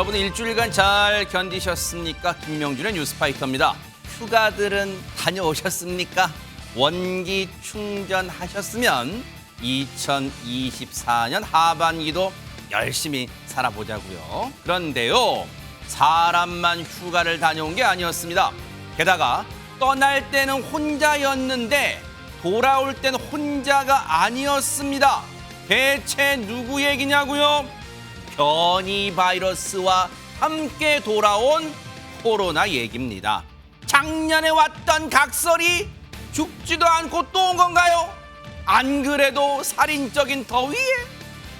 여러분 일주일간 잘 견디셨습니까? 김명준의 뉴스파이터입니다. 휴가들은 다녀오셨습니까? 원기 충전하셨으면 2024년 하반기도 열심히 살아보자고요. 그런데요, 사람만 휴가를 다녀온 게 아니었습니다. 게다가 떠날 때는 혼자였는데 돌아올 때는 혼자가 아니었습니다. 대체 누구 얘기냐고요? 변이 바이러스와 함께 돌아온 코로나 얘기입니다. 작년에 왔던 각설이 죽지도 않고 또 온 건가요? 안 그래도 살인적인 더위에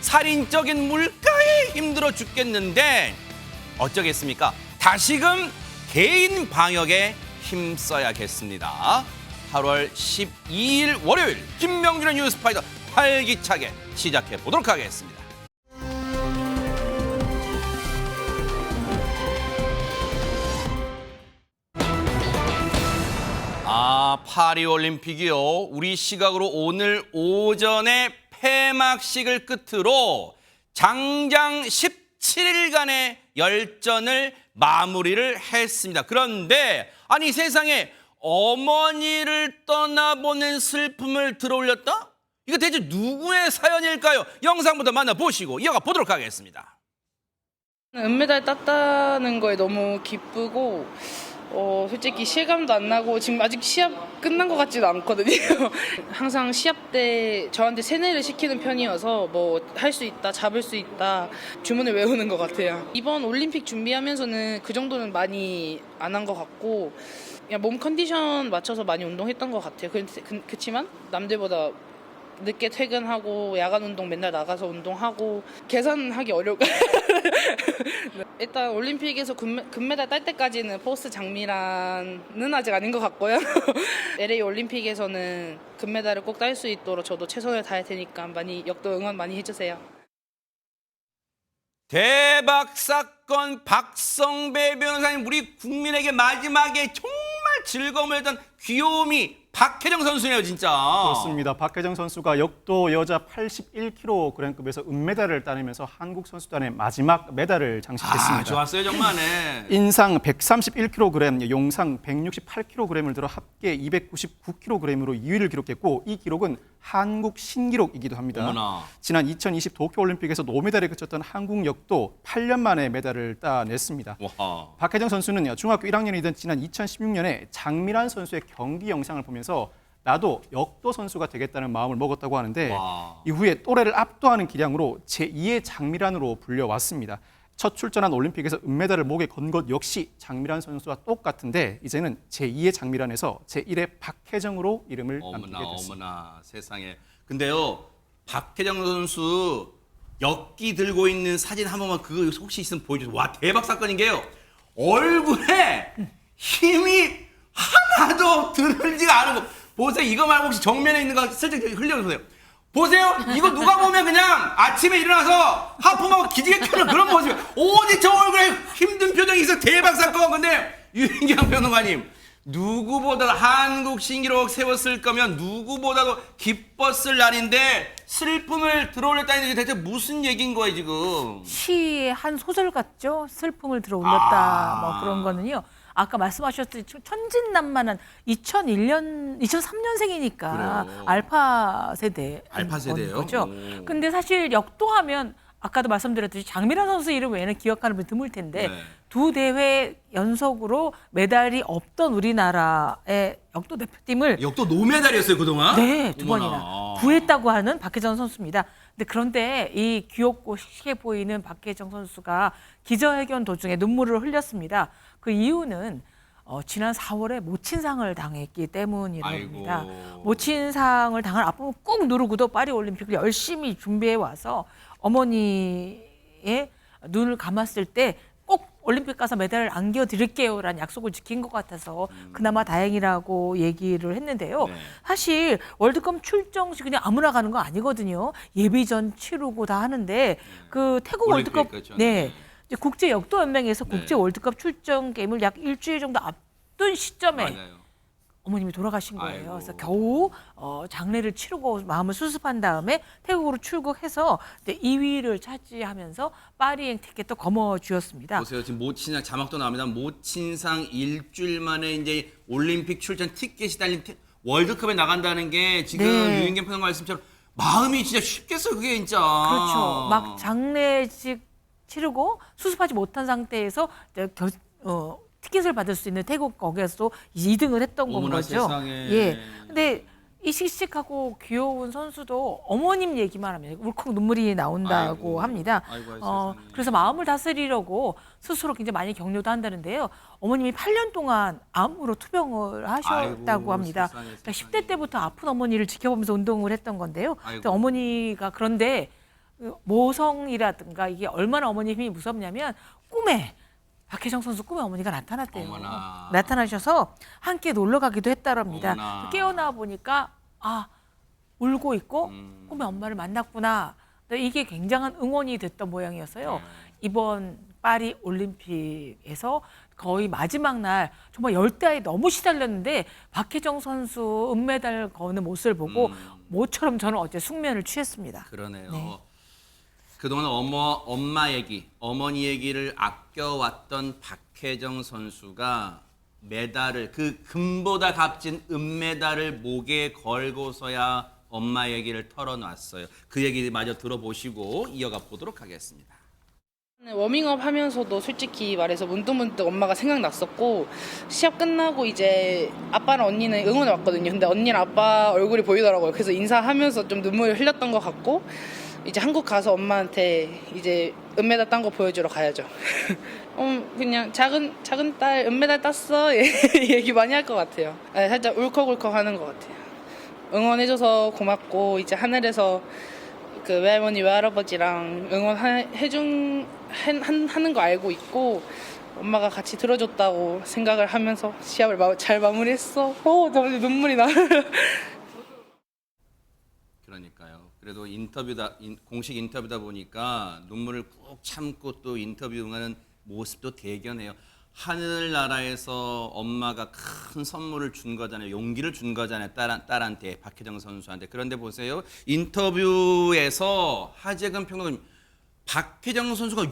살인적인 물가에 힘들어 죽겠는데 어쩌겠습니까? 다시금 개인 방역에 힘써야겠습니다. 8월 12일 월요일 김명준의 뉴스파이터 활기차게 시작해 보도록 하겠습니다. 파리올림픽이요. 우리 시각으로 오늘 오전에 폐막식을 끝으로 장장 17일간의 열전을 마무리를 했습니다. 그런데 아니 세상에 어머니를 떠나보낸 슬픔을 들어올렸다? 이거 대체 누구의 사연일까요? 영상부터 만나보시고 이어가 보도록 하겠습니다. 은메달 땄다는 거에 너무 기쁘고 솔직히 실감도 안 나고 지금 아직 시합 끝난 것 같지도 않거든요. 항상 시합 때 저한테 세뇌를 시키는 편이어서 뭐 할 수 있다, 잡을 수 있다 주문을 외우는 것 같아요. 이번 올림픽 준비하면서는 그 정도는 많이 안 한 것 같고 그냥 몸 컨디션 맞춰서 많이 운동했던 것 같아요. 그렇지만 남들보다 늦게 퇴근하고 야간 운동 맨날 나가서 운동하고 계산하기 어려워. 일단 올림픽에서 금메달 딸 때까지는 포스트 장미란은 아직 아닌 것 같고요. LA 올림픽에서는 금메달을 꼭 딸 수 있도록 저도 최선을 다할 테니까 많이 역도 응원 많이 해주세요. 대박 사건 박성배 변호사님, 우리 국민에게 마지막에 정말 즐거움을 줬던 귀요미 박혜정 선수네요, 진짜. 그렇습니다. 박혜정 선수가 역도 여자 81kg급에서 은메달을 따내면서 한국 선수단의 마지막 메달을 장식했습니다. 좋았어요, 정말. 네. 인상 131kg, 용상 168kg을 들어 합계 299kg으로 2위를 기록했고 이 기록은 한국 신기록이기도 합니다. 어머나. 지난 2020 도쿄올림픽에서 노메달에 그쳤던 한국 역도 8년 만에 메달을 따냈습니다. 와. 박혜정 선수는 중학교 1학년이던 지난 2016년에 장미란 선수의 경기 영상을 보면서 나도 역도 선수가 되겠다는 마음을 먹었다고 하는데 와. 이후에 또래를 압도하는 기량으로 제2의 장미란으로 불려왔습니다. 첫 출전한 올림픽에서 은메달을 목에 건 것 역시 장미란 선수와 똑같은데 이제는 제2의 장미란에서 제1의 박혜정으로 이름을 남기게 됐습니다. 어머나 세상에. 근데요, 박혜정 선수 역기 들고 있는 사진 한 번만 그거 혹시 있으면 보여주세요. 와, 대박 사건인 게요, 얼굴에 힘이 하나도 들지가 않은 거 보세요. 이거 말고 혹시 정면에 있는 거 슬쩍 흘려주세요. 보세요. 이거 누가 보면 그냥 아침에 일어나서 하품하고 기지개 켜는 그런 모습이에요. 오직 저 얼굴에 힘든 표정이 있어. 대박 사건. 근데 유인경 평론가님, 누구보다 한국 신기록 세웠을 거면 누구보다도 기뻤을 날인데 슬픔을 들어올렸다는 게 대체 무슨 얘기인 거예요 지금? 시의 한 소절 같죠? 슬픔을 들어올렸다. 뭐 그런 거는요. 아까 말씀하셨듯이 천진난만한 2003년생이니까 그래요. 알파 세대. 알파 세대예요? 거죠. 오. 근데 사실 역도하면 아까도 말씀드렸듯이 장미란 선수 이름 외에는 기억하는 분 드물 텐데 네. 두 대회 연속으로 메달이 없던 우리나라의 역도 대표팀을 역도 노메달이었어요 그동안? 네, 두 어머나. 번이나 구했다고 하는 박혜정 선수입니다. 그런데 이 귀엽고 시해 보이는 박혜정 선수가 기자회견 도중에 눈물을 흘렸습니다. 그 이유는 지난 4월에 모친상을 당했기 때문이라고 합니다. 모친상을 당한 아픔을 꾹 누르고도 파리올림픽을 열심히 준비해 와서 어머니의 눈을 감았을 때 꼭 올림픽 가서 메달을 안겨드릴게요라는 약속을 지킨 것 같아서 그나마 다행이라고 얘기를 했는데요. 네. 사실 월드컵 출정식 그냥 아무나 가는 거 아니거든요. 예비전 치르고 다 하는데 그 태국 올림픽 월드컵 그렇죠. 네. 이제 국제 역도 연맹에서 네. 국제 월드컵 출전 게임을 약 일주일 정도 앞둔 시점에 맞아요. 어머님이 돌아가신 거예요. 아이고. 그래서 겨우 장례를 치르고 마음을 수습한 다음에 태국으로 출국해서 2위를 차지하면서 파리행 티켓도 거머쥐었습니다. 보세요. 지금 모친상 자막도 나옵니다. 모친상 일주일 만에 이제 올림픽 출전 티켓이 달린 월드컵에 나간다는 게 지금 네. 유인경 평론가 말씀처럼 마음이 진짜 쉽겠어요. 그게 진짜. 그렇죠. 막 장례식 치르고 수습하지 못한 상태에서 티켓을 받을 수 있는 태국 거기에서 2등을 했던 건 어머나 거죠. 세상에. 예. 근데 이 씩씩하고 귀여운 선수도 어머님 얘기만 하면 울컥 눈물이 나온다고 아이고. 합니다. 아이고, 세상에. 그래서 마음을 다스리려고 스스로 굉장히 많이 격려도 한다는데요. 어머님이 8년 동안 암으로 투병을 하셨다고 아이고, 합니다. 세상에, 그러니까 세상에. 10대 때부터 아픈 어머니를 지켜보면서 운동을 했던 건데요. 아이고. 근데 어머니가 그런데 모성이라든가 이게 얼마나 어머니 힘이 무섭냐면 꿈에 박혜정 선수 꿈에 어머니가 나타났대요. 어머나. 나타나셔서 함께 놀러 가기도 했다랍니다. 어머나. 깨어나 보니까 울고 있고 음. 꿈에 엄마를 만났구나. 근데 이게 굉장한 응원이 됐던 모양이었어요. 이번 파리 올림픽에서 거의 마지막 날 정말 열대야에 너무 시달렸는데 박혜정 선수 은메달 거는 모습을 보고 모처럼 저는 어제 숙면을 취했습니다. 그러네요. 네. 그동안 엄마 얘기, 어머니 얘기를 아껴왔던 박혜정 선수가 메달을 그 금보다 값진 은메달을 목에 걸고서야 엄마 얘기를 털어놨어요. 그 얘기 마저 들어보시고 이어가 보도록 하겠습니다. 워밍업 하면서도 솔직히 말해서 문득문득 엄마가 생각났었고 시합 끝나고 이제 아빠랑 언니는 응원에 왔거든요. 근데 언니랑 아빠 얼굴이 보이더라고요. 그래서 인사하면서 좀 눈물을 흘렸던 것 같고 이제 한국 가서 엄마한테 이제 은메달 딴 거 보여주러 가야죠. 그냥 작은 딸 은메달 땄어 얘기 많이 할 것 같아요. 살짝 울컥울컥 하는 것 같아요. 응원해줘서 고맙고 이제 하늘에서 그 외할머니 외할아버지랑 하는 거 알고 있고 엄마가 같이 들어줬다고 생각을 하면서 시합을 잘 마무리했어. 정말 눈물이 나. 그러니까요. 그래도 공식 인터뷰다 보니까 눈물을 꾹 참고 또 인터뷰 응하는 모습도 대견해요. 하늘나라에서 엄마가 큰 선물을 준 거잖아요. 용기를 준 거잖아요. 딸한테, 박혜정 선수한테. 그런데 보세요. 인터뷰에서 하재근 평론가님, 박혜정 선수가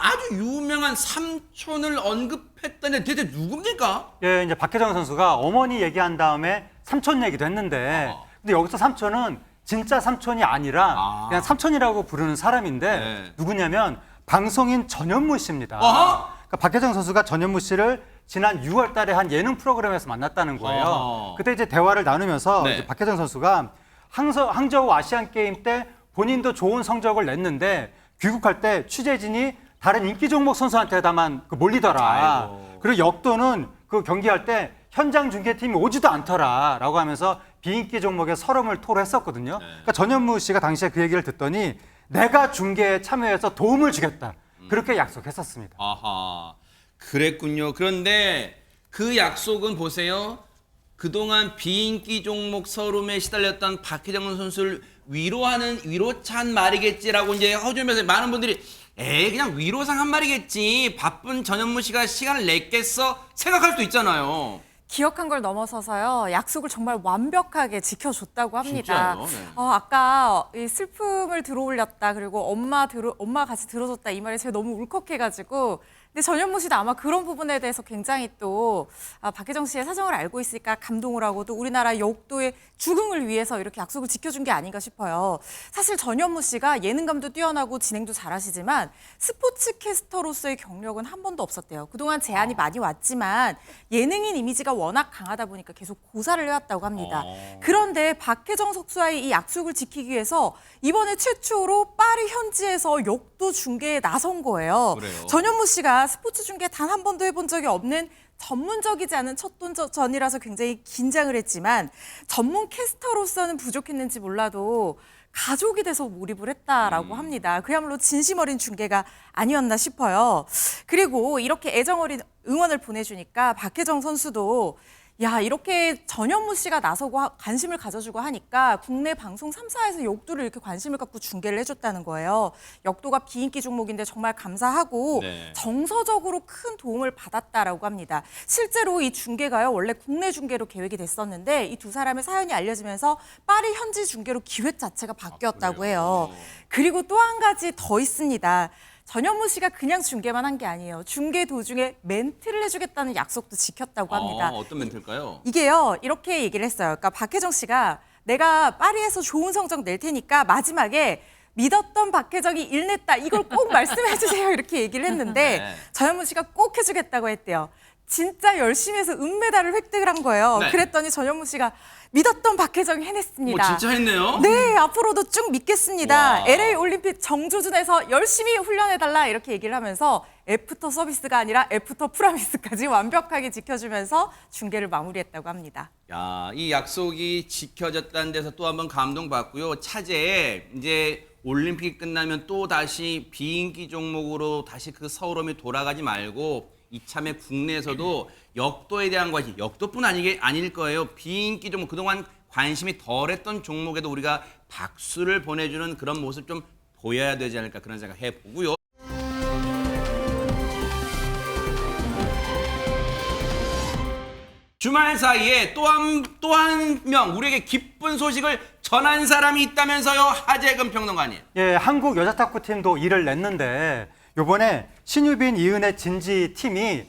아주 유명한 삼촌을 언급했다는데 대체 누굽니까? 예, 이제 박혜정 선수가 어머니 얘기한 다음에 삼촌 얘기도 했는데, 근데 여기서 삼촌은 진짜 삼촌이 아니라 그냥 삼촌이라고 부르는 사람인데 네. 누구냐면 방송인 전현무 씨입니다. 그러니까 박혜정 선수가 전현무 씨를 지난 6월 달에 한 예능 프로그램에서 만났다는 거예요. 그때 이제 대화를 나누면서 네. 이제 박혜정 선수가 항저우 아시안 게임 때 본인도 좋은 성적을 냈는데 귀국할 때 취재진이 다른 인기 종목 선수한테다만 몰리더라. 아이고. 그리고 역도는 그 경기할 때 현장 중계팀이 오지도 않더라라고 하면서 비인기 종목에 서름을 토로했었거든요. 그러니까 전현무 씨가 당시에 그 얘기를 듣더니 내가 중계에 참여해서 도움을 주겠다. 그렇게 약속했었습니다. 아하, 그랬군요. 그런데 그 약속은 보세요. 그동안 비인기 종목 서름에 시달렸던 박혜정 선수를 위로찬 말이겠지라고 이제 허주면서 많은 분들이 그냥 위로상 한 말이겠지. 바쁜 전현무 씨가 시간을 냈겠어? 생각할 수도 있잖아요. 기억한 걸 넘어서서요. 약속을 정말 완벽하게 지켜줬다고 합니다. 진짜요? 네. 아까 이 슬픔을 들어올렸다. 그리고 엄마 같이 들어줬다. 이 말이 제가 너무 울컥해가지고. 근데 전현무 씨도 아마 그런 부분에 대해서 굉장히 또 박혜정 씨의 사정을 알고 있으니까 감동을 하고 또 우리나라 역도의 죽음을 위해서 이렇게 약속을 지켜준 게 아닌가 싶어요. 사실 전현무 씨가 예능감도 뛰어나고 진행도 잘하시지만 스포츠 캐스터로서의 경력은 한 번도 없었대요. 그동안 제안이 많이 왔지만 예능인 이미지가 워낙 강하다 보니까 계속 고사를 해왔다고 합니다. 그런데 박혜정 선수와의 이 약속을 지키기 위해서 이번에 최초로 파리 현지에서 역도 중계에 나선 거예요. 그래요? 전현무 씨가 스포츠 중계 단 한 번도 해본 적이 없는 전문적이지 않은 첫 도전이라서 굉장히 긴장을 했지만 전문 캐스터로서는 부족했는지 몰라도 가족이 돼서 몰입을 했다라고 합니다. 그야말로 진심 어린 중계가 아니었나 싶어요. 그리고 이렇게 애정 어린 응원을 보내주니까 박혜정 선수도 야, 이렇게 전현무 씨가 나서고 관심을 가져주고 하니까 국내 방송 3사에서 역도를 이렇게 관심을 갖고 중계를 해줬다는 거예요. 역도가 비인기 종목인데 정말 감사하고 네. 정서적으로 큰 도움을 받았다라고 합니다. 실제로 이 중계가요, 원래 국내 중계로 계획이 됐었는데 이 두 사람의 사연이 알려지면서 파리 현지 중계로 기획 자체가 바뀌었다고 해요. 그리고 또 한 가지 더 있습니다. 전현무 씨가 그냥 중계만 한 게 아니에요. 중계 도중에 멘트를 해주겠다는 약속도 지켰다고 합니다. 어떤 멘트일까요? 이게요, 이렇게 얘기를 했어요. 그러니까 박혜정 씨가 내가 파리에서 좋은 성적 낼 테니까 마지막에 믿었던 박혜정이 일냈다. 이걸 꼭 말씀해 주세요. 이렇게 얘기를 했는데 네. 전현무 씨가 꼭 해주겠다고 했대요. 진짜 열심히 해서 은메달을 획득을 한 거예요. 네. 그랬더니 전현무 씨가 믿었던 박혜정이 해냈습니다. 진짜 했네요. 네, 앞으로도 쭉 믿겠습니다. 와. LA 올림픽 정조준에서 열심히 훈련해달라 이렇게 얘기를 하면서 애프터 서비스가 아니라 애프터 프라미스까지 완벽하게 지켜주면서 중계를 마무리했다고 합니다. 야, 이 약속이 지켜졌다는 데서 또 한번 감동받고요. 차제에 이제 올림픽이 끝나면 또 다시 비인기 종목으로 다시 그 서울홈이 돌아가지 말고 이참에 국내에서도 역도에 대한 관심, 역도뿐 아닐 거예요. 비인기 종목, 그동안 관심이 덜했던 종목에도 우리가 박수를 보내주는 그런 모습 좀 보여야 되지 않을까 그런 생각 해보고요. 주말 사이에 또 한 명 우리에게 기쁜 소식을 전한 사람이 있다면서요, 하재근 평론가님. 예, 한국 여자 탁구팀도 일을 냈는데 요번에 신유빈, 이은혜, 진지 팀이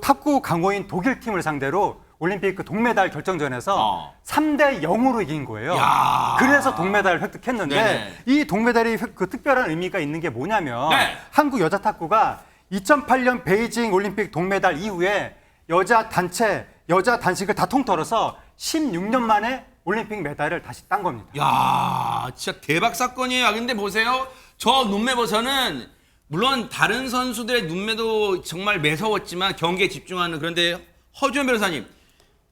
탁구 강호인 독일 팀을 상대로 올림픽 그 동메달 결정전에서 3대 0으로 이긴 거예요. 야. 그래서 동메달을 획득했는데 네네. 이 동메달이 그 특별한 의미가 있는 게 뭐냐면 네. 한국 여자 탁구가 2008년 베이징 올림픽 동메달 이후에 여자 단체, 여자 단식을 다 통틀어서 16년 만에 올림픽 메달을 다시 딴 겁니다. 야, 진짜 대박 사건이에요. 근데 보세요. 저 눈매버서는 물론 다른 선수들의 눈매도 정말 매서웠지만 경기에 집중하는, 그런데 허주현 변호사님,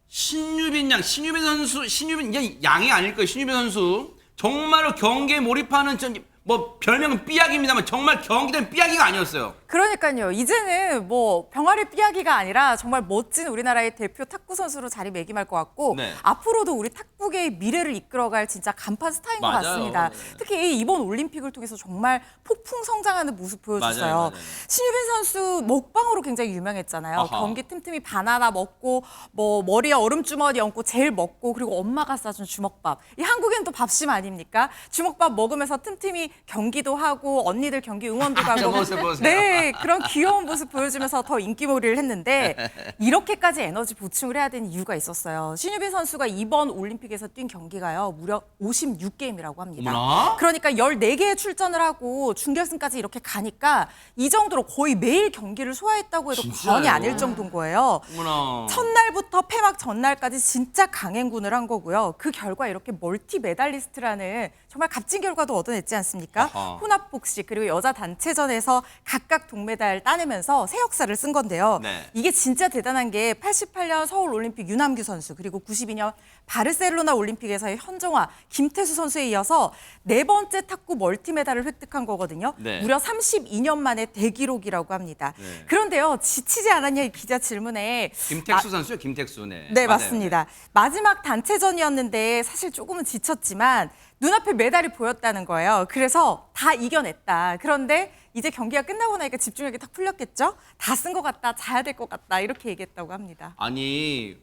신유빈 이게 양이 아닐 거예요. 신유빈 선수 정말로 경기에 몰입하는 뭐 별명은 삐약입니다만 정말 경기는 삐약이가 아니었어요. 그러니까요. 이제는 뭐 병아리 삐약이가 아니라 정말 멋진 우리나라의 대표 탁구 선수로 자리매김할 것 같고 네. 앞으로도 우리 탁구계의 미래를 이끌어갈 진짜 간판 스타인 것 맞아요. 같습니다. 네. 특히 이번 올림픽을 통해서 정말 폭풍 성장하는 모습 보여줬어요. 맞아요. 신유빈 선수 먹방으로 굉장히 유명했잖아요. 아하. 경기 틈틈이 바나나 먹고 뭐 머리에 얼음주머니 얹고 젤 먹고 그리고 엄마가 싸준 주먹밥. 이 한국엔 또 밥심 아닙니까? 주먹밥 먹으면서 틈틈이 경기도 하고 언니들 경기 응원도 저 가고 모습 보세요. 네, 그런 귀여운 모습 보여주면서 더 인기몰이를 했는데 이렇게까지 에너지 보충을 해야 되는 이유가 있었어요. 신유빈 선수가 이번 올림픽에서 뛴 경기가요. 무려 56게임이라고 합니다. 어머나? 그러니까 14개에 출전을 하고 준결승까지 이렇게 가니까 이 정도로 거의 매일 경기를 소화했다고 해도 진짜요? 과언이 아닐 정도인 거예요. 어머나. 첫날부터 폐막 전날까지 진짜 강행군을 한 거고요. 그 결과 이렇게 멀티 메달리스트라는 정말 값진 결과도 얻어냈지 않습니까? 아하. 혼합 복식 그리고 여자 단체전에서 각각 동메달 따내면서 새 역사를 쓴 건데요. 네. 이게 진짜 대단한 게 88년 서울 올림픽 윤남규 선수 그리고 92년 바르셀로나 올림픽에서의 현정화, 김태수 선수에 이어서 네 번째 탁구 멀티메달을 획득한 거거든요. 네. 무려 32년 만에 대기록이라고 합니다. 네. 그런데요, 지치지 않았냐 이 기자 질문에 김택수 선수요, 김택수. 네, 네, 맞아요. 맞습니다. 마지막 단체전이었는데 사실 조금은 지쳤지만 눈앞에 메달이 보였다는 거예요. 그래서 다 이겨냈다. 그런데 이제 경기가 끝나고 나니까 집중력이 탁 풀렸겠죠? 다 쓴 것 같다, 자야 될 것 같다 이렇게 얘기했다고 합니다. 아니,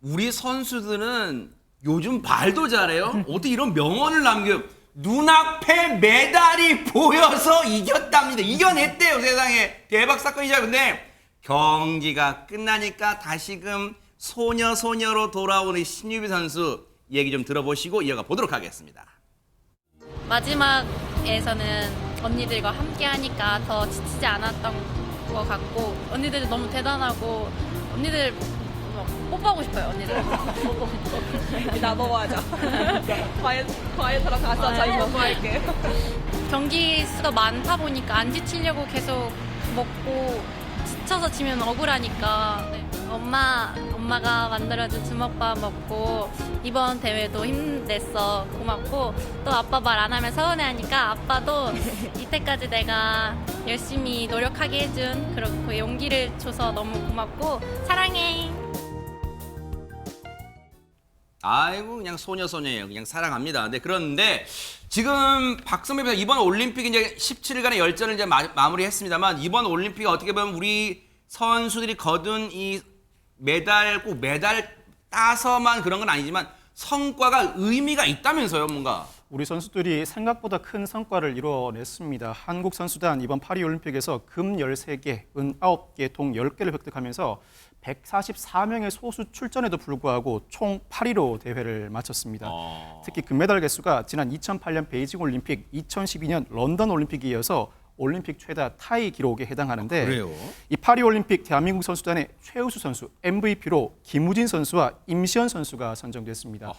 우리 선수들은 요즘 말도 잘해요. 어떻게 이런 명언을 남겨요? 눈앞에 메달이 보여서 이겼답니다. 이겨냈대요, 세상에. 대박 사건이죠. 근데 경기가 끝나니까 다시금 소녀로 돌아오는 신유빈 선수 얘기 좀 들어보시고 이어가 보도록 하겠습니다. 마지막에서는 언니들과 함께 하니까 더 지치지 않았던 것 같고 언니들 너무 대단하고 언니들 뽀뽀하고 싶어요. 언니들. 나보고 하자. 과연 들어가서 저희 뽀뽀할게. 경기 수가 많다 보니까 안 지치려고 계속 먹고 지쳐서 지면 억울하니까 네. 엄마가 만들어준 주먹밥 먹고 이번 대회도 힘냈어. 고맙고 또 아빠 말 안 하면 서운해하니까 아빠도 이때까지 내가 열심히 노력하게 해준 그런 그 용기를 줘서 너무 고맙고 사랑해. 아이고 그냥 소녀예요. 그냥 사랑합니다. 네, 그런데 지금 박성배 선수 이번 올림픽 이제 17일간의 열전을 이제 마무리했습니다만 이번 올림픽 어떻게 보면 우리 선수들이 거둔 이 메달 꼭 메달 따서만 그런 건 아니지만 성과가 의미가 있다면서요, 뭔가. 우리 선수들이 생각보다 큰 성과를 이뤄냈습니다. 한국 선수단 이번 파리올림픽에서 금 13개, 은 9개, 동 10개를 획득하면서 144명의 소수 출전에도 불구하고 총 8위로 대회를 마쳤습니다. 특히 금메달 개수가 지난 2008년 베이징 올림픽, 2012년 런던 올림픽에 이어서 올림픽 최다 타이 기록에 해당하는데 그래요? 이 파리올림픽 대한민국 선수단의 최우수 선수 MVP로 김우진 선수와 임시현 선수가 선정됐습니다.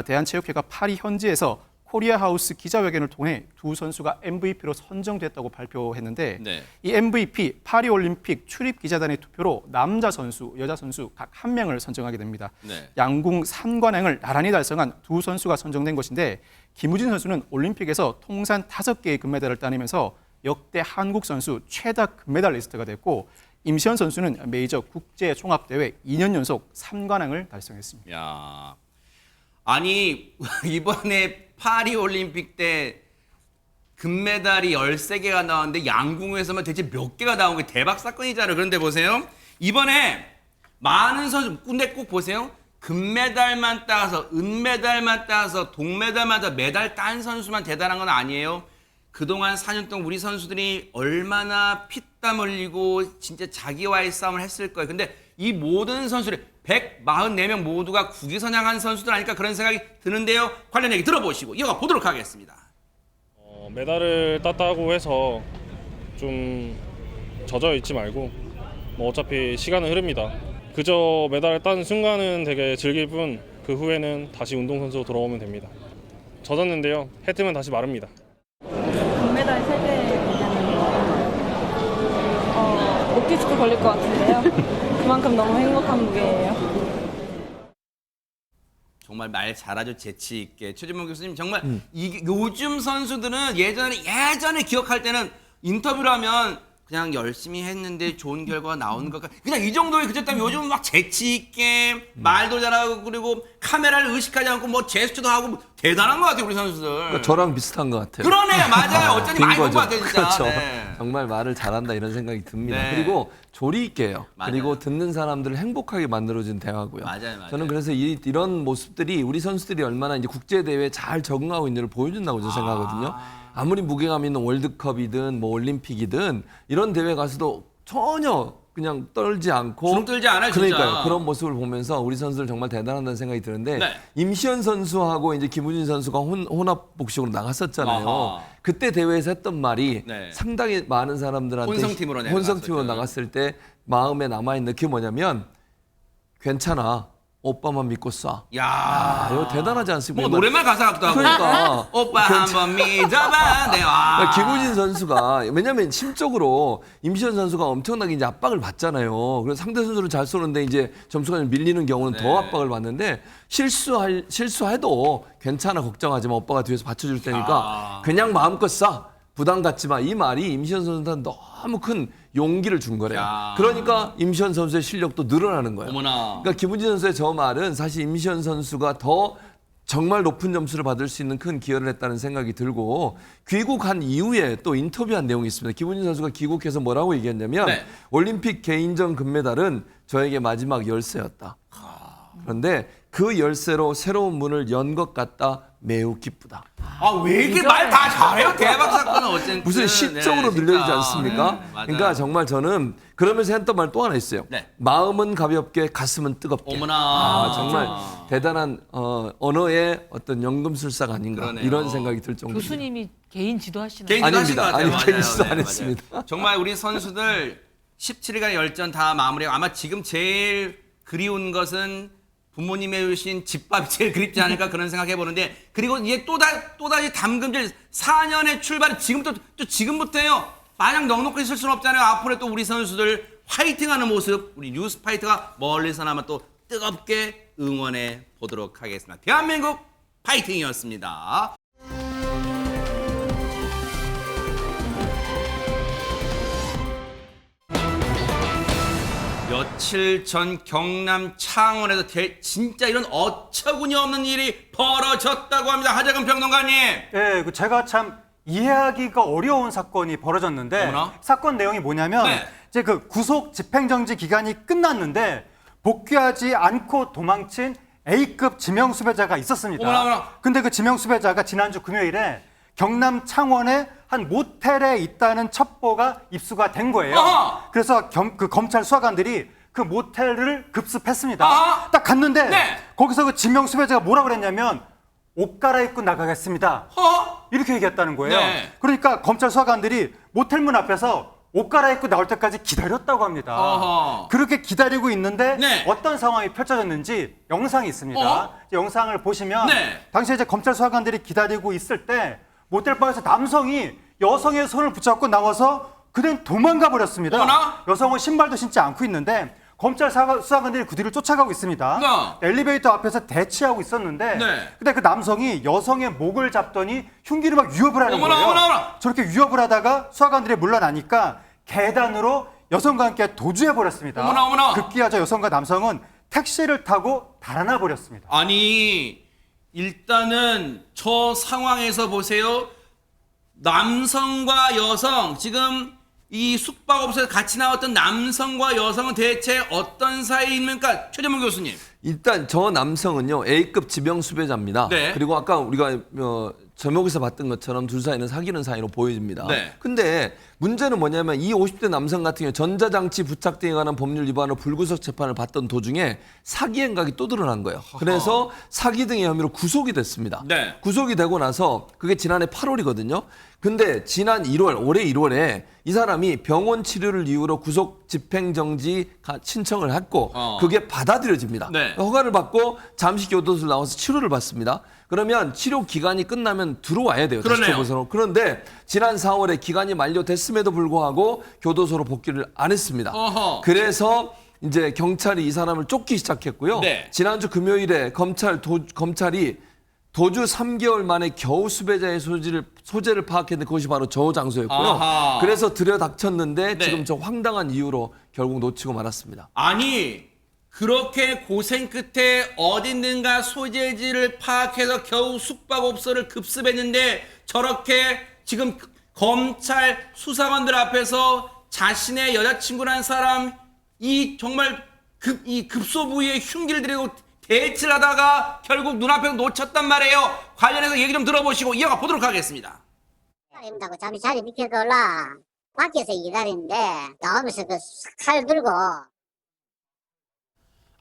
대한체육회가 파리 현지에서 코리아 하우스 기자회견을 통해 두 선수가 MVP로 선정됐다고 발표했는데 네. 이 MVP 파리올림픽 출입 기자단의 투표로 남자 선수, 여자 선수 각 한 명을 선정하게 됩니다. 네. 양궁 3관왕을 나란히 달성한 두 선수가 선정된 것인데 김우진 선수는 올림픽에서 통산 5개의 금메달을 따내면서 역대 한국 선수 최다 금메달리스트가 됐고 임시현 선수는 메이저 국제 종합대회 2년 연속 3관왕을 달성했습니다. 야, 아니 이번에 파리 올림픽 때 금메달이 13개가 나왔는데 양궁에서만 대체 몇 개가 나온 게 대박 사건이잖아요. 그런데 보세요. 이번에 많은 선수, 근데 꼭 보세요. 금메달만 따서, 은메달만 따서, 동메달만 따서 메달 딴 선수만 대단한 건 아니에요. 그동안 4년 동안 우리 선수들이 얼마나 피땀 흘리고 진짜 자기와의 싸움을 했을 거예요. 근데 이 모든 선수들 144명 모두가 국위선양한 선수들 아닐까 그런 생각이 드는데요. 관련 얘기 들어보시고 이어가 보도록 하겠습니다. 메달을 땄다고 해서 좀 젖어 있지 말고 뭐 어차피 시간은 흐릅니다. 그저 메달을 딴 순간은 되게 즐길 뿐 그 후에는 다시 운동선수로 돌아오면 됩니다. 젖었는데요. 해 뜨면 다시 마릅니다. 금메달 3개 되는 거 목디스크 걸릴 것 같은데요. 그만큼 너무 행복한 무게예요. 정말 말 잘하죠. 재치 있게. 최진봉 교수님 정말 이게 요즘 선수들은 예전에 기억할 때는 인터뷰를 하면 그냥 열심히 했는데 좋은 결과가 나오는 것 같아. 그냥 이 정도에 그쳤다면 요즘은 막 재치 있게 말도 잘하고 그리고 카메라를 의식하지 않고 뭐 제스처도 하고 뭐 대단한 것 같아요 우리 선수들. 그러니까 저랑 비슷한 것 같아요. 그러네요. 맞아요. 어쩐지 빈 많이 본 거죠. 것 같아요 진짜. 그렇죠. 네. 정말 말을 잘한다 이런 생각이 듭니다. 네. 그리고 조리 있게 해요. 맞아요. 그리고 듣는 사람들을 행복하게 만들어준 대화고요. 맞아요. 저는 그래서 이런 모습들이 우리 선수들이 얼마나 이제 국제 대회에 잘 적응하고 있는지를 보여준다고 저는 생각하거든요. 아무리 무게감 있는 월드컵이든 뭐 올림픽이든 이런 대회 가서도 전혀 그냥 떨지 않고 주눅 들지 않아요, 진짜. 그러니까요. 그런 모습을 보면서 우리 선수들 정말 대단하다는 생각이 드는데 네. 임시현 선수하고 이제 김우진 선수가 혼합 복식으로 나갔었잖아요. 아하. 그때 대회에서 했던 말이 네. 상당히 많은 사람들한테 혼성팀으로 혼성팀으로 나갔을 나갔을 때 마음에 남아있는 게 뭐냐면 괜찮아. 오빠만 믿고 쏴. 야, 이거 대단하지 않습니까? 뭐 노래만 가사 같기도 하고. 그러니까. 오빠 한번 믿어봐. 네, 와. 그러니까 김우진 선수가 왜냐면 심적으로 임시현 선수가 엄청나게 이제 압박을 받잖아요. 그래서 상대 선수를 잘 쏘는데 이제 점수가 좀 밀리는 경우는 네. 더 압박을 받는데 실수해도 괜찮아 걱정하지 마 오빠가 뒤에서 받쳐줄 테니까 그냥 마음껏 쏴 부담 갖지 마 이 말이 임시현 선수한테 너무 큰 용기를 준 거래요. 야. 그러니까 임시현 선수의 실력도 늘어나는 거예요. 어머나. 그러니까 김우진 선수의 저 말은 사실 임시현 선수가 더 정말 높은 점수를 받을 수 있는 큰 기여를 했다는 생각이 들고 귀국한 이후에 또 인터뷰한 내용이 있습니다. 김우진 선수가 귀국해서 뭐라고 얘기했냐면 네. 올림픽 개인전 금메달은 저에게 마지막 열쇠였다. 그런데 그 열쇠로 새로운 문을 연 것 같다. 매우 기쁘다. 아, 왜 이렇게 말 다 잘해요? 대박 사건은 어쨌든. 무슨 시적으로 네, 늘려지지 진짜. 않습니까? 맞아요. 그러니까 정말 저는 그러면서 했던 말 또 하나 있어요. 네. 마음은 가볍게 가슴은 뜨겁게. 어머나. 정말 대단한 언어의 어떤 연금술사가 아닌가 그러네요. 이런 생각이 들 정도입니다. 교수님이 개인 지도하시나요? 개인 지도 하신 것 아닙니다. 같아요. 아니, 맞아요. 개인 지도 안 맞아요. 했습니다. 정말 우리 선수들 17일간의 열전 다 마무리하고 아마 지금 제일 그리운 것은 부모님의 주신 집밥이 제일 그립지 않을까 그런 생각해 보는데 그리고 이제 또다시 담금질 4년의 출발은 지금부터예요. 마냥 넉넉히 있을 수는 없잖아요. 앞으로 또 우리 선수들 화이팅하는 모습 우리 뉴스 파이터가 멀리서나마 또 뜨겁게 응원해 보도록 하겠습니다. 대한민국 파이팅이었습니다. 며칠 전 경남 창원에서 진짜 이런 어처구니 없는 일이 벌어졌다고 합니다. 하재근 평론가님. 예, 그 제가 참 이해하기가 어려운 사건이 벌어졌는데 어머나? 사건 내용이 뭐냐면 네. 이제 그 구속 집행정지 기간이 끝났는데 복귀하지 않고 도망친 A급 지명 수배자가 있었습니다. 어머나. 근데 그 지명 수배자가 지난주 금요일에 경남 창원의 한 모텔에 있다는 첩보가 입수가 된 거예요. 어허. 그래서 그 검찰 수사관들이 그 모텔을 급습했습니다. 어허. 딱 갔는데 네. 거기서 그 지명 수배자가 뭐라 그랬냐면 옷 갈아입고 나가겠습니다. 이렇게 얘기했다는 거예요. 네. 그러니까 검찰 수사관들이 모텔 문 앞에서 옷 갈아입고 나올 때까지 기다렸다고 합니다. 어허. 그렇게 기다리고 있는데 네. 어떤 상황이 펼쳐졌는지 영상이 있습니다. 이제 영상을 보시면 네. 당시에 이제 검찰 수사관들이 기다리고 있을 때 모텔방에서 남성이 여성의 손을 붙잡고 나와서 그냥 도망가 버렸습니다. 어머나? 여성은 신발도 신지 않고 있는데 검찰 수사관들이 그 뒤를 쫓아가고 있습니다. 네. 엘리베이터 앞에서 대치하고 있었는데 네. 근데 그 남성이 여성의 목을 잡더니 흉기로 막 위협을 하는 어머나, 거예요. 어머나. 저렇게 위협을 하다가 수사관들이 물러나니까 계단으로 여성과 함께 도주해 버렸습니다. 어머나. 급기야 저 여성과 남성은 택시를 타고 달아나 버렸습니다. 아니 일단은 저 상황에서 보세요. 남성과 여성 지금 이 숙박업소에 같이 나왔던 남성과 여성은 대체 어떤 사이입니까? 최재문 교수님. 일단 저 남성은요 A급 지명 수배자입니다. 네. 그리고 아까 우리가 제목에서 봤던 것처럼 둘 사이는 사귀는 사이로 보여집니다. 네. 근데 문제는 뭐냐면 이 50대 남성 같은 경우 전자장치 부착 등에 관한 법률 위반으로 불구속 재판을 받던 도중에 사기 행각이 또 드러난 거예요. 그래서 사기 등의 혐의로 구속이 됐습니다. 네. 구속이 되고 나서 그게 지난해 8월이거든요. 근데 지난 1월, 올해 1월에 이 사람이 병원 치료를 이유로 구속 집행정지 신청을 했고 그게 받아들여집니다. 네. 허가를 받고 잠시 교도소를 나와서 치료를 받습니다. 그러면 치료 기간이 끝나면 들어와야 돼요. 다시 그러네요. 교도소로. 그런데 지난 4월에 기간이 만료됐음에도 불구하고 교도소로 복귀를 안 했습니다. 어허. 그래서 이제 경찰이 이 사람을 쫓기 시작했고요. 네. 지난주 금요일에 검찰이 도주 3개월 만에 겨우 수배자의 소재를 파악했는데 그것이 바로 저 장소였고요. 아하. 그래서 들여닥쳤는데 네. 지금 저 황당한 이유로 결국 놓치고 말았습니다. 아니 그렇게 고생 끝에 어딨는가 소재지를 파악해서 겨우 숙박업소를 급습했는데 저렇게 지금 검찰 수사관들 앞에서 자신의 여자친구라는 사람 이 정말 이 급소 부위에 흉기를 들이고 대치를 하다가 결국 눈앞에서 놓쳤단 말이에요. 관련해서 얘기 좀 들어보시고 이어가 보도록 하겠습니다. 기다린다고 잠시 자리 비켜달라. 밖에서 기다리는데 나오면서 그 칼 들고.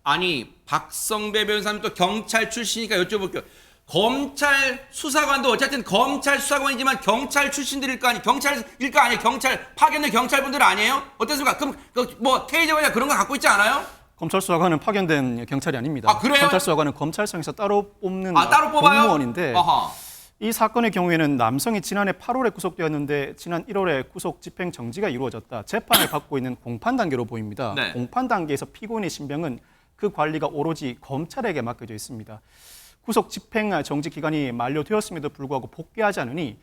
아니 박성배 변호사님 또 경찰 출신이니까 여쭤볼게요. 검찰 수사관도 어쨌든 검찰 수사관이지만 경찰 출신들일 거 아니에요? 경찰일 거 아니에요? 경찰 파견된 경찰분들 아니에요? 어떻습니까? 그럼 뭐 테이저나 그런 거 갖고 있지 않아요? 검찰 수사관은 파견된 경찰이 아닙니다. 아, 그래요? 검찰 수사관은 검찰청에서 따로 뽑는 따로 뽑아요? 공무원인데 아하. 이 사건의 경우에는 남성이 지난해 8월에 구속되었는데 지난 1월에 구속 집행 정지가 이루어졌다. 재판을 받고 있는 공판 단계로 보입니다. 네. 공판 단계에서 피고인의 신병은 그 관리가 오로지 검찰에게 맡겨져 있습니다. 구속 집행 정지 기간이 만료되었음에도 불구하고 복귀하지 않으니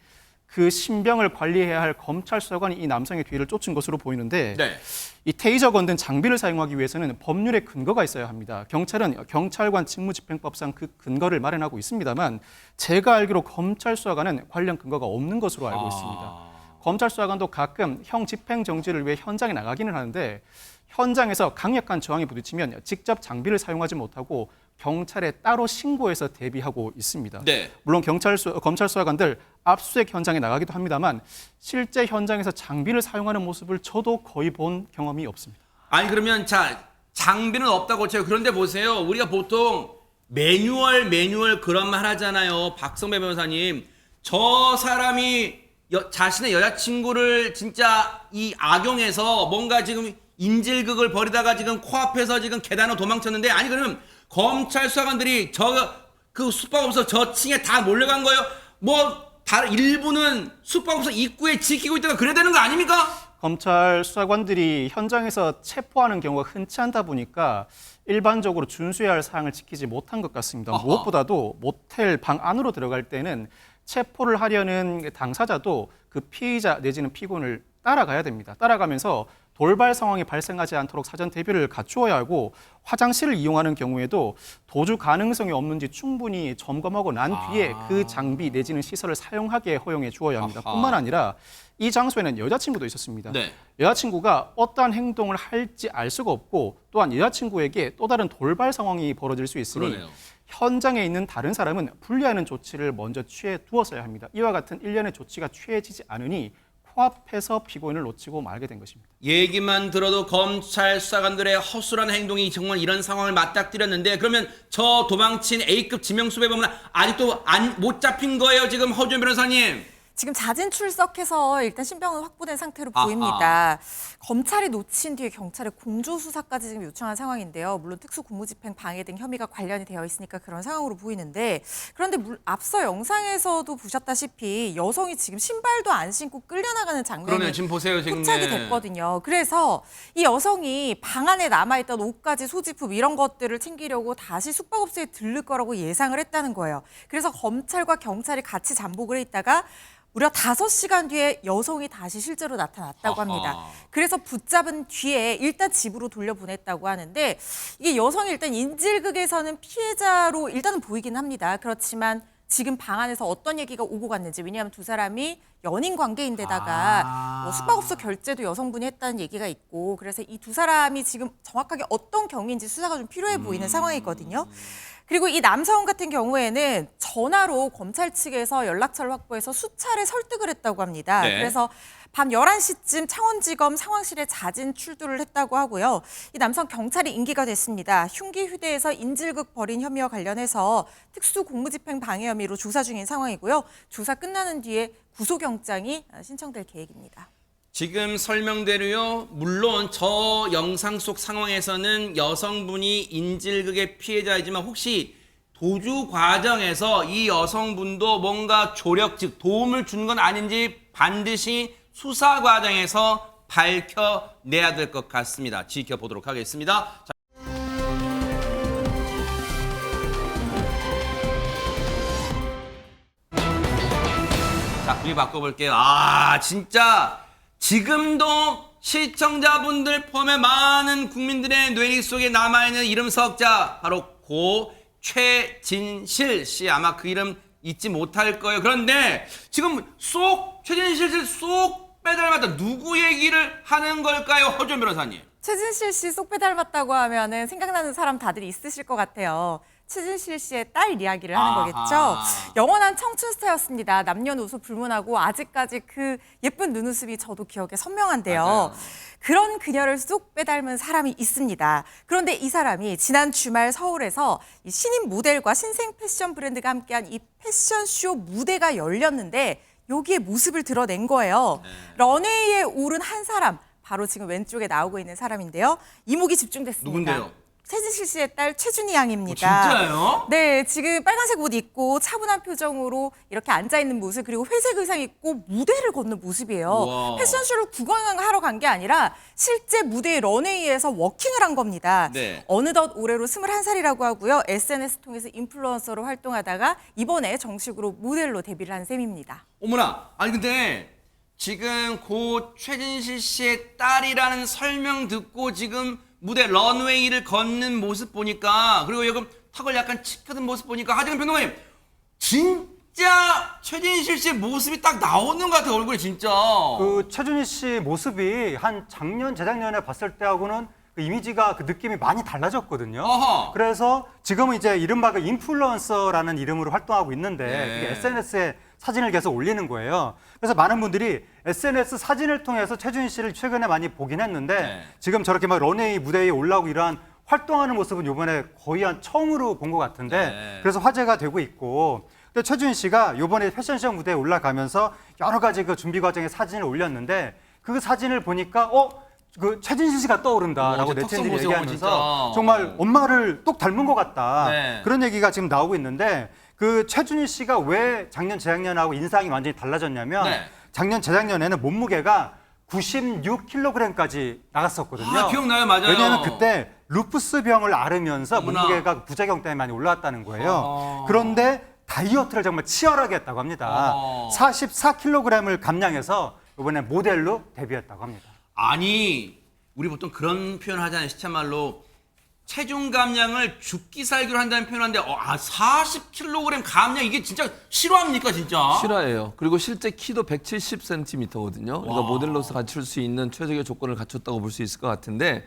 그 신병을 관리해야 할 검찰 수사관이 이 남성의 뒤를 쫓은 것으로 보이는데 네. 이 테이저건 등 장비를 사용하기 위해서는 법률의 근거가 있어야 합니다. 경찰은 경찰관 직무집행법상 그 근거를 마련하고 있습니다만 제가 알기로 검찰 수사관은 관련 근거가 없는 것으로 알고 있습니다. 검찰 수사관도 가끔 형 집행 정지를 위해 현장에 나가기는 하는데 현장에서 강력한 저항이 부딪히면 직접 장비를 사용하지 못하고 경찰에 따로 신고해서 대비하고 있습니다. 네. 물론 검찰 수사관들 압수수색 현장에 나가기도 합니다만 실제 현장에서 장비를 사용하는 모습을 저도 거의 본 경험이 없습니다. 아니 그러면 자 장비는 없다고 쳐요. 그런데 보세요. 우리가 보통 매뉴얼 그런 말 하잖아요. 박성배 변호사님. 저 사람이 자신의 여자친구를 진짜 이 악용해서 뭔가 지금 인질극을 벌이다가 지금 코앞에서 지금 계단으로 도망쳤는데 아니 그러면 검찰 수사관들이 그 숙박업소 저 층에 다 몰려간 거예요? 뭐 다른 일부는 숙박업소 입구에 지키고 있다가 그래야 되는 거 아닙니까? 검찰 수사관들이 현장에서 체포하는 경우가 흔치 않다 보니까 일반적으로 준수해야 할 사항을 지키지 못한 것 같습니다. 어허. 무엇보다도 모텔 방 안으로 들어갈 때는 체포를 하려는 당사자도 그 피의자 내지는 피고인을 따라가야 됩니다. 따라가면서 돌발 상황이 발생하지 않도록 사전 대비를 갖추어야 하고 화장실을 이용하는 경우에도 도주 가능성이 없는지 충분히 점검하고 난 뒤에 그 장비 내지는 시설을 사용하게 허용해 주어야 합니다. 아하. 뿐만 아니라 이 장소에는 여자친구도 있었습니다. 네. 여자친구가 어떠한 행동을 할지 알 수가 없고 또한 여자친구에게 또 다른 돌발 상황이 벌어질 수 있으니 그러네요. 현장에 있는 다른 사람은 분리하는 조치를 먼저 취해 두었어야 합니다. 이와 같은 일련의 조치가 취해지지 않으니 코앞에서 피고인을 놓치고 말게 된 것입니다. 얘기만 들어도 검찰 수사관들의 허술한 행동이 정말 이런 상황을 맞닥뜨렸는데 그러면 저 도망친 A급 지명수배범은 아직도 못 잡힌 거예요, 지금 허준 변호사님? 지금 자진 출석해서 일단 신병은 확보된 상태로 아하. 보입니다. 검찰이 놓친 뒤에 경찰에 공조수사까지 지금 요청한 상황인데요. 물론 특수공무집행 방해 등 혐의가 관련이 되어 있으니까 그런 상황으로 보이는데 그런데 앞서 영상에서도 보셨다시피 여성이 지금 신발도 안 신고 끌려나가는 장면이 그러네요. 지금 보세요, 지금. 포착이 됐거든요. 그래서 이 여성이 방 안에 남아있던 옷까지 소지품 이런 것들을 챙기려고 다시 숙박업소에 들를 거라고 예상을 했다는 거예요. 그래서 검찰과 경찰이 같이 잠복을 해 있다가 무려 5시간 뒤에 여성이 다시 실제로 나타났다고 합니다. 아하. 그래서 붙잡은 뒤에 일단 집으로 돌려보냈다고 하는데 이게 여성이 일단 인질극에서는 피해자로 일단은 보이긴 합니다. 그렇지만 지금 방 안에서 어떤 얘기가 오고 갔는지 왜냐하면 두 사람이 연인 관계인데다가 뭐 숙박업소 결제도 여성분이 했다는 얘기가 있고 그래서 이 두 사람이 지금 정확하게 어떤 경위인지 수사가 좀 필요해 보이는 상황이거든요. 그리고 이 남성 같은 경우에는 전화로 검찰 측에서 연락처를 확보해서 수차례 설득을 했다고 합니다. 네. 그래서 밤 11시쯤 창원지검 상황실에 자진 출두를 했다고 하고요. 이 남성 경찰이 인기가 됐습니다. 흉기 휴대에서 인질극 벌인 혐의와 관련해서 특수공무집행 방해 혐의로 조사 중인 상황이고요. 조사 끝나는 뒤에 구속영장이 신청될 계획입니다. 지금 설명대로요. 물론 저 영상 속 상황에서는 여성분이 인질극의 피해자이지만 혹시 도주 과정에서 이 여성분도 뭔가 조력, 즉 도움을 준 건 아닌지 반드시 수사 과정에서 밝혀내야 될 것 같습니다. 지켜보도록 하겠습니다. 자, 분위 바꿔볼게요. 진짜 지금도 시청자분들 포함해 많은 국민들의 뇌리 속에 남아있는 이름 석자 바로 고 최진실 씨. 아마 그 이름 잊지 못할 거예요. 그런데 지금 최진실 씨 쏙 빼닮았다. 누구 얘기를 하는 걸까요, 허준 변호사님? 최진실 씨 쏙 빼닮았다고 하면은 생각나는 사람 다들 있으실 것 같아요. 최진실 씨의 딸 이야기를 하는 거겠죠. 영원한 청춘 스타였습니다. 남녀노소 불문하고 아직까지 그 예쁜 눈웃음이 저도 기억에 선명한데요. 맞아요. 그런 그녀를 쏙 빼닮은 사람이 있습니다. 그런데 이 사람이 지난 주말 서울에서 이 신인 모델과 신생 패션 브랜드가 함께한 이 패션쇼 무대가 열렸는데 여기에 모습을 드러낸 거예요. 런웨이에 오른 한 사람, 바로 지금 왼쪽에 나오고 있는 사람인데요. 이목이 집중됐습니다. 누군데요? 최진실 씨의 딸 최준희 양입니다. 진짜요? 네, 지금 빨간색 옷 입고 차분한 표정으로 이렇게 앉아있는 모습 그리고 회색 의상 입고 무대를 걷는 모습이에요. 우와. 패션쇼를 구경하러 간 게 아니라 실제 무대의 런웨이에서 워킹을 한 겁니다. 네. 어느덧 올해로 21살이라고 하고요. SNS 통해서 인플루언서로 활동하다가 이번에 정식으로 모델로 데뷔를 한 셈입니다. 어머나, 아니 근데 지금 고 최진실 씨의 딸이라는 설명 듣고 지금 무대 런웨이를 걷는 모습 보니까 그리고 여기 턱을 약간 치켜든 모습 보니까 하지만 변호사님 진짜 최진실 씨의 모습이 딱 나오는 것 같아요. 얼굴이 진짜. 그 최준희 씨 모습이 한 작년, 재작년에 봤을 때하고는 그 이미지가 그 느낌이 많이 달라졌거든요. 어허. 그래서 지금은 이제 이른바 그 인플루언서라는 이름으로 활동하고 있는데 네. 그게 SNS에 사진을 계속 올리는 거예요. 그래서 많은 분들이 SNS 사진을 통해서 최준희 씨를 최근에 많이 보긴 했는데 네. 지금 저렇게 막 런웨이 무대에 올라오고 이러한 활동하는 모습은 이번에 거의 한 처음으로 본 것 같은데 네. 그래서 화제가 되고 있고 근데 최준희 씨가 이번에 패션쇼 무대에 올라가면서 여러 가지 그 준비 과정에 사진을 올렸는데 그 사진을 보니까 그 최진실 씨가 떠오른다라고 저 턱선 네티즌들이 보세요, 얘기하면서 진짜. 정말 엄마를 똑 닮은 것 같다. 네. 그런 얘기가 지금 나오고 있는데 그 최준희 씨가 왜 작년, 재작년하고 인상이 완전히 달라졌냐면 네. 작년, 재작년에는 몸무게가 96kg까지 나갔었거든요. 기억나요, 맞아요. 왜냐하면 그때 루푸스 병을 앓으면서 어머나. 몸무게가 부작용 때문에 많이 올라왔다는 거예요. 그런데 다이어트를 정말 치열하게 했다고 합니다. 44kg을 감량해서 이번에 모델로 데뷔했다고 합니다. 아니 우리 보통 그런 표현 하잖아요. 시차말로 체중 감량을 죽기 살기로 한다는 표현하는데 40kg 감량 이게 진짜 실화입니까 진짜? 실화예요. 그리고 실제 키도 170cm거든요. 그러니까 모델로서 갖출 수 있는 최적의 조건을 갖췄다고 볼 수 있을 것 같은데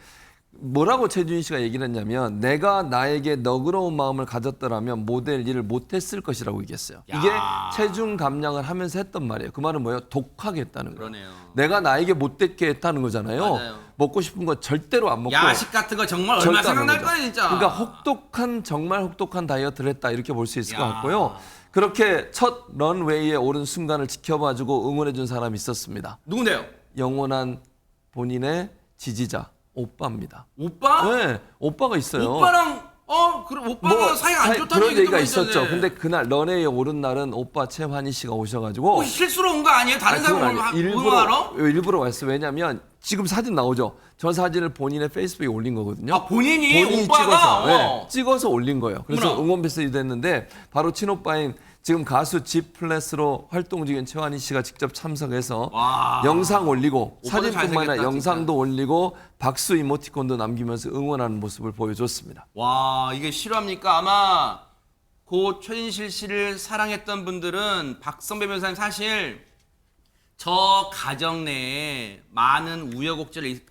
뭐라고 최준희 씨가 얘기를 했냐면 내가 나에게 너그러운 마음을 가졌더라면 모델 일을 못했을 것이라고 얘기했어요. 이게 체중 감량을 하면서 했던 말이에요. 그 말은 뭐예요? 독하게 했다는 거예요. 그러네요. 내가 나에게 못되게 했다는 거잖아요. 맞아요. 먹고 싶은 거 절대로 안 먹고 야식 같은 거 정말 얼마 절대 안 생각날 먹죠. 거예요 진짜. 그러니까 정말 혹독한 다이어트를 했다 이렇게 볼 수 있을 것 같고요. 그렇게 첫 런웨이에 오른 순간을 지켜봐주고 응원해준 사람이 있었습니다. 누군데요? 영원한 본인의 지지자 오빠입니다. 오빠? 네, 오빠가 있어요. 오빠랑 그럼 오빠가 사이가 안 좋다는 그런 얘기가 있었잖아요. 있었죠. 근데 그날 런웨이에 오른 날은 오빠 최환희 씨가 오셔가지고 실수로 온 거 아니에요? 다른 사람 응원하러? 일부러 왔어요. 왜냐면 지금 사진 나오죠. 저 사진을 본인의 페이스북에 올린 거거든요. 본인이 오빠가? 찍어서, 네, 찍어서 올린 거예요. 그래서 어머나. 응원 메시지 됐는데 바로 친오빠인 지금 가수 G플래스로 활동 중인 최환희 씨가 직접 참석해서 영상 올리고 사진뿐만 아니라 영상도 올리고 박수 이모티콘도 남기면서 응원하는 모습을 보여줬습니다. 와 이게 실화입니까? 아마 고 최진실 씨를 사랑했던 분들은 박성배 변호사님 사실 저 가정 내에 많은 우여곡절이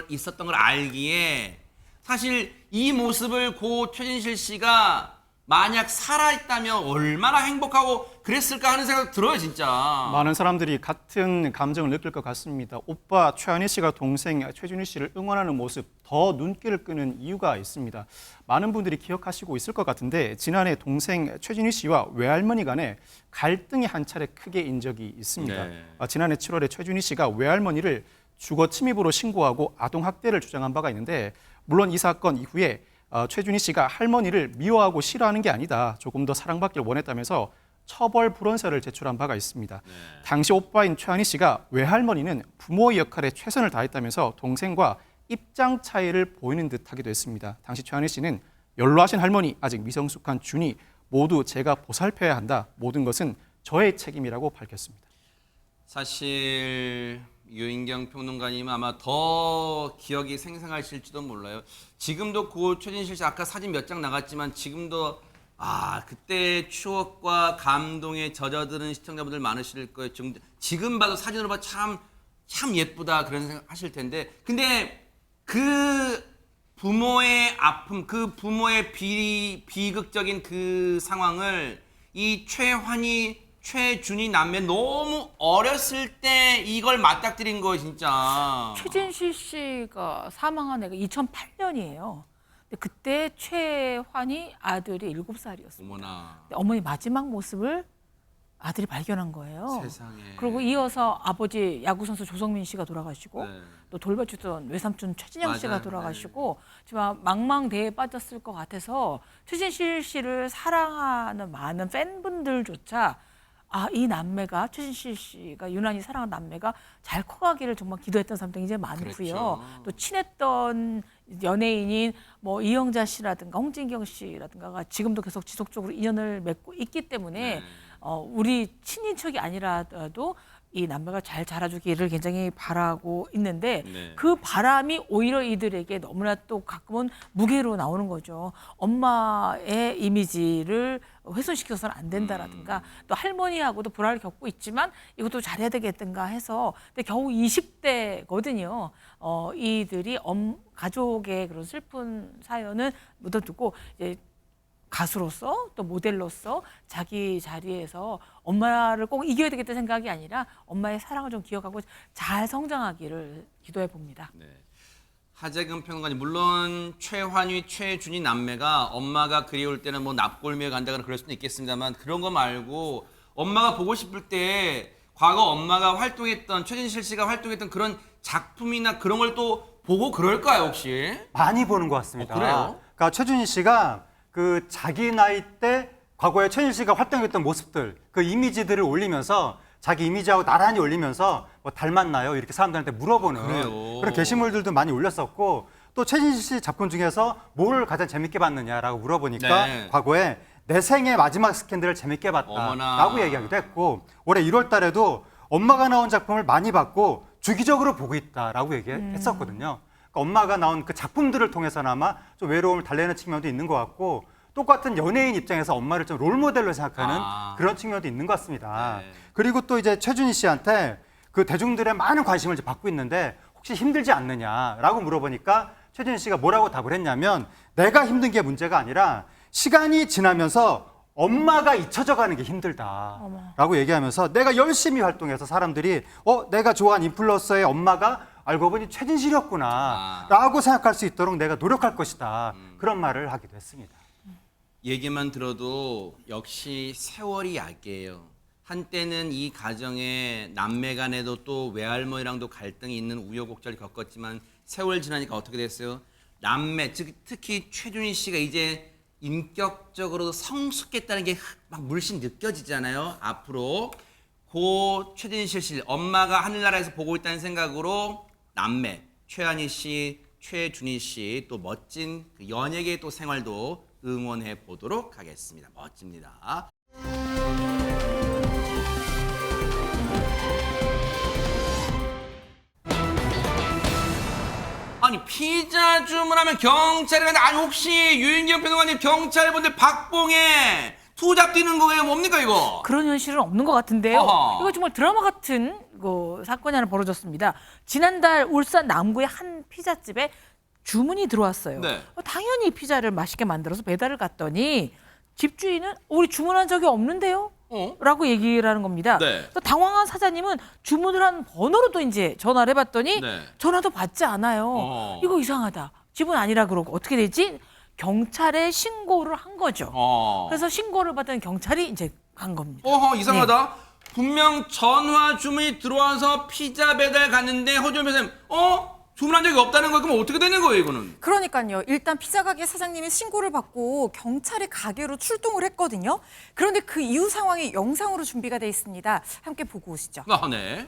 있었던 걸 알기에 사실 이 모습을 고 최진실 씨가 만약 살아있다면 얼마나 행복하고 그랬을까 하는 생각 들어요 진짜. 많은 사람들이 같은 감정을 느낄 것 같습니다. 오빠 최한희 씨가 동생 최준희 씨를 응원하는 모습 더 눈길을 끄는 이유가 있습니다. 많은 분들이 기억하시고 있을 것 같은데 지난해 동생 최준희 씨와 외할머니 간에 갈등이 한 차례 크게 인 적이 있습니다. 네. 지난해 7월에 최준희 씨가 외할머니를 주거 침입으로 신고하고 아동학대를 주장한 바가 있는데 물론 이 사건 이후에 최준희 씨가 할머니를 미워하고 싫어하는 게 아니다. 조금 더 사랑받길 원했다면서 처벌 불원서를 제출한 바가 있습니다. 당시 오빠인 최한희 씨가 외할머니는 부모의 역할에 최선을 다했다면서 동생과 입장 차이를 보이는 듯 하기도 했습니다. 당시 최한희 씨는 연로하신 할머니, 아직 미성숙한 준이 모두 제가 보살펴야 한다. 모든 것은 저의 책임이라고 밝혔습니다. 사실 유인경 평론가님은 아마 더 기억이 생생하실지도 몰라요. 지금도 고 최진실 씨 아까 사진 몇 장 나갔지만 지금도 그때 추억과 감동에 젖어드는 시청자분들 많으실 거예요. 지금 봐도 사진으로 봐도 참 예쁘다 그런 생각 하실 텐데 근데 그 부모의 아픔, 그 부모의 비극적인 그 상황을 이 최준희 남매 너무 어렸을 때 이걸 맞닥뜨린 거예요, 진짜. 최진실 씨가 사망한 애가 2008년이에요. 근데 그때 최환희 아들이 7살이었어요. 어머나. 어머니 마지막 모습을 아들이 발견한 거예요. 세상에. 그리고 이어서 아버지 야구선수 조성민 씨가 돌아가시고 네. 또 돌봐주던 외삼촌 최진영 씨가 맞아요. 돌아가시고 정말 망망대해에 빠졌을 것 같아서 최진실 씨를 사랑하는 많은 팬분들조차 이 남매가 최진실 씨가 유난히 사랑하는 남매가 잘 커가기를 정말 기도했던 사람도 굉장히 많고요. 그렇죠. 또 친했던 연예인인 뭐 이영자 씨라든가 홍진경 씨라든가가 지금도 계속 지속적으로 인연을 맺고 있기 때문에 우리 친인척이 아니라도 이 남매가 잘 자라주기를 굉장히 바라고 있는데 그 바람이 오히려 이들에게 너무나 또 가끔은 무게로 나오는 거죠. 엄마의 이미지를 훼손시켜서는 안 된다라든가 또 할머니하고도 불화를 겪고 있지만 이것도 잘해야 되겠든가 해서 근데 겨우 20대거든요. 이들이 가족의 그런 슬픈 사연은 묻어두고 이제 가수로서 또 모델로서 자기 자리에서 엄마를 꼭 이겨야 되겠다는 생각이 아니라 엄마의 사랑을 좀 기억하고 잘 성장하기를 기도해 봅니다. 네. 하재근 평론가님, 물론 최환희, 최준희 남매가 엄마가 그리울 때는 뭐 납골미에 간다거나 그럴 수는 있겠습니다만 그런 거 말고 엄마가 보고 싶을 때 과거 엄마가 활동했던 최진실 씨가 활동했던 그런 작품이나 그런 걸 또 보고 그럴까요 혹시? 많이 보는 것 같습니다. 그래요? 그러니까 최준희 씨가 그 자기 나이 때 과거에 최진실 씨가 활동했던 모습들, 그 이미지들을 올리면서 자기 이미지하고 나란히 올리면서 뭐 닮았나요? 이렇게 사람들한테 물어보는 그런 게시물들도 많이 올렸었고 또 최진실 씨 작품 중에서 뭘 가장 재밌게 봤느냐라고 물어보니까 과거에 내 생의 마지막 스캔들을 재밌게 봤다라고 얘기하기도 했고 올해 1월 달에도 엄마가 나온 작품을 많이 봤고 주기적으로 보고 있다라고 얘기했었거든요. 그 엄마가 나온 그 작품들을 통해서나마 좀 외로움을 달래는 측면도 있는 것 같고 똑같은 연예인 입장에서 엄마를 좀 롤모델로 생각하는 그런 측면도 있는 것 같습니다. 네. 그리고 또 이제 최준희 씨한테 그 대중들의 많은 관심을 이제 받고 있는데 혹시 힘들지 않느냐라고 물어보니까 최준희 씨가 뭐라고 답을 했냐면 내가 힘든 게 문제가 아니라 시간이 지나면서 엄마가 잊혀져 가는 게 힘들다라고 얘기하면서 내가 열심히 활동해서 사람들이 내가 좋아하는 인플루언서의 엄마가 알고 보니 최진실이었구나 라고 생각할 수 있도록 내가 노력할 것이다. 그런 말을 하기도 했습니다. 얘기만 들어도 역시 세월이 약이에요. 한때는 이 가정에 남매 간에도 또 외할머니랑도 갈등이 있는 우여곡절을 겪었지만 세월 지나니까 어떻게 됐어요? 남매, 특히 최준희 씨가 이제 인격적으로 성숙했다는 게 막 물씬 느껴지잖아요. 앞으로 고 최진실 씨 엄마가 하늘나라에서 보고 있다는 생각으로 남매 최한희 씨, 최준희 씨 또 멋진 그 연예계 또 생활도 응원해 보도록 하겠습니다. 멋집니다. 아니 피자 주문하면 경찰이 가는데 아니 혹시 유인경 평론가님 경찰분들 박봉에 투잡 뛰는 거예요? 뭡니까 이거? 그런 현실은 없는 것 같은데요. 어허. 이거 정말 드라마 같은 사건이 하나 벌어졌습니다. 지난달 울산 남구의 한 피자집에 주문이 들어왔어요. 네. 당연히 피자를 맛있게 만들어서 배달을 갔더니 집주인은 우리 주문한 적이 없는데요? 라고 얘기를 하는 겁니다. 네. 그래서 당황한 사장님은 주문을 한 번호로도 이제 전화를 해봤더니 네. 전화도 받지 않아요. 이거 이상하다. 집은 아니라 그러고 어떻게 되지? 경찰에 신고를 한 거죠. 그래서 신고를 받은 경찰이 이제 간 겁니다. 이상하다. 분명 전화 주문이 들어와서 피자 배달 갔는데 허준 변호사님 주문한 적이 없다는 거 그럼 어떻게 되는 거예요 이거는? 그러니까요. 일단 피자 가게 사장님이 신고를 받고 경찰이 가게로 출동을 했거든요. 그런데 그 이후 상황이 영상으로 준비가 돼 있습니다. 함께 보고 오시죠. 네.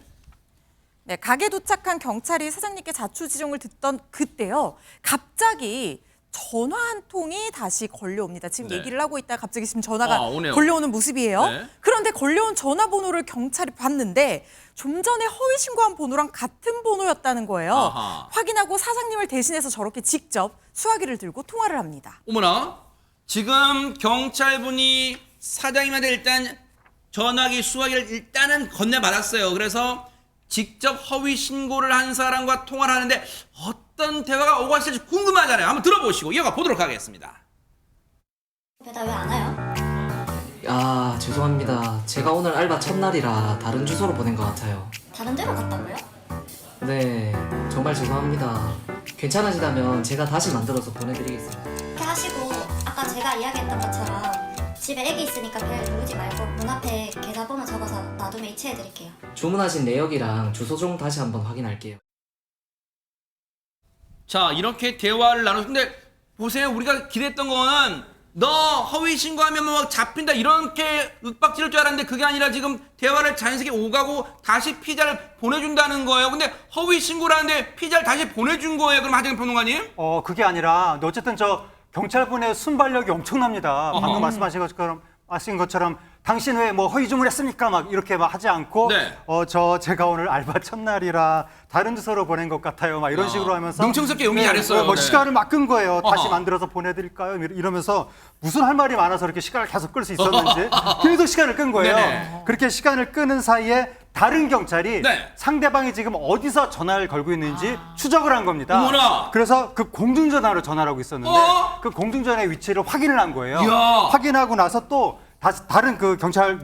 네, 가게 도착한 경찰이 사장님께 자초지종을 듣던 그때요. 갑자기 전화 한 통이 다시 걸려옵니다. 지금 네. 얘기를 하고 있다가 갑자기 지금 전화가 오네요. 걸려오는 모습이에요. 네. 그런데 걸려온 전화번호를 경찰이 봤는데 좀 전에 허위 신고한 번호랑 같은 번호였다는 거예요. 아하. 확인하고 사장님을 대신해서 저렇게 직접 수화기를 들고 통화를 합니다. 어머나 지금 경찰분이 사장님한테 일단 전화기 수화기를 일단은 건네받았어요. 그래서 직접 허위 신고를 한 사람과 통화를 하는데 어떤 대화가 오고 갔을지 궁금하잖아요. 한번 들어보시고 이어가 보도록 하겠습니다. 배달 왜 안 와요? 아, 죄송합니다. 제가 오늘 알바 첫날이라 다른 주소로 보낸 것 같아요. 다른 데로 갔다고요? 네, 정말 죄송합니다. 괜찮으시다면 제가 다시 만들어서 보내드리겠습니다. 그렇게 하시고 아까 제가 이야기했던 것처럼 집에 애기 있으니까 벨 누르지 말고 문 앞에 계좌번호 적어서 놔두면 이체해드릴게요. 주문하신 내역이랑 주소 좀 다시 한번 확인할게요. 자 이렇게 대화를 나눴는데 보세요. 우리가 기대했던 거는 너 허위 신고하면 뭐 잡힌다 이렇게 윽박지를 줄 알았는데 그게 아니라 지금 대화를 자연스럽게 오가고 다시 피자를 보내준다는 거예요. 근데 허위 신고를 하는데 피자를 다시 보내준 거예요. 그럼 하정인 평론가님? 그게 아니라 어쨌든 저 경찰분의 순발력이 엄청납니다. 방금 말씀하신 것처럼 당신 왜 뭐 허위 주문했습니까? 막 이렇게 막 하지 않고 네. 제가 오늘 알바 첫날이라 다른 주소로 보낸 것 같아요. 막 이런 식으로 하면서 능청스럽게 연기 잘했어요. 뭐 네. 시간을 막 끈 거예요. 다시 어허. 만들어서 보내드릴까요? 이러면서 무슨 할 말이 많아서 이렇게 시간을 계속 끌 수 있었는지 계속 시간을 끈 거예요. 네네. 그렇게 시간을 끄는 사이에 다른 경찰이 네. 상대방이 지금 어디서 전화를 걸고 있는지 추적을 한 겁니다. 어머나. 그래서 그 공중전화로 전화를 하고 있었는데 그 공중전화의 위치를 확인을 한 거예요. 이야. 확인하고 나서 또 다시 다른 그 경찰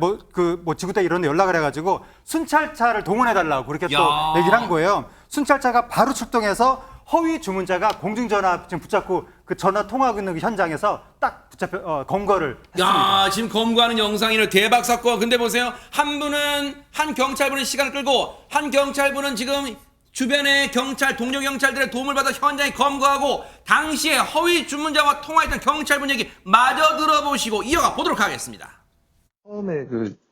지구대 이런 데 연락을 해가지고 순찰차를 동원해달라고 그렇게 야. 또 얘기를 한 거예요. 순찰차가 바로 출동해서 허위 주문자가 공중전화 지금 붙잡고 그 전화 통화하고 있는 그 현장에서 딱 붙잡혀 검거를 했습니다. 야 지금 검거하는 영상이네. 대박 사건. 근데 보세요. 한 경찰분은 시간을 끌고 한 경찰분은 지금 주변의 동료 경찰들의 도움을 받아 현장에 검거하고 당시에 허위 주문자와 통화했던 경찰분 얘기 마저 들어보시고 이어가 보도록 하겠습니다. 처음에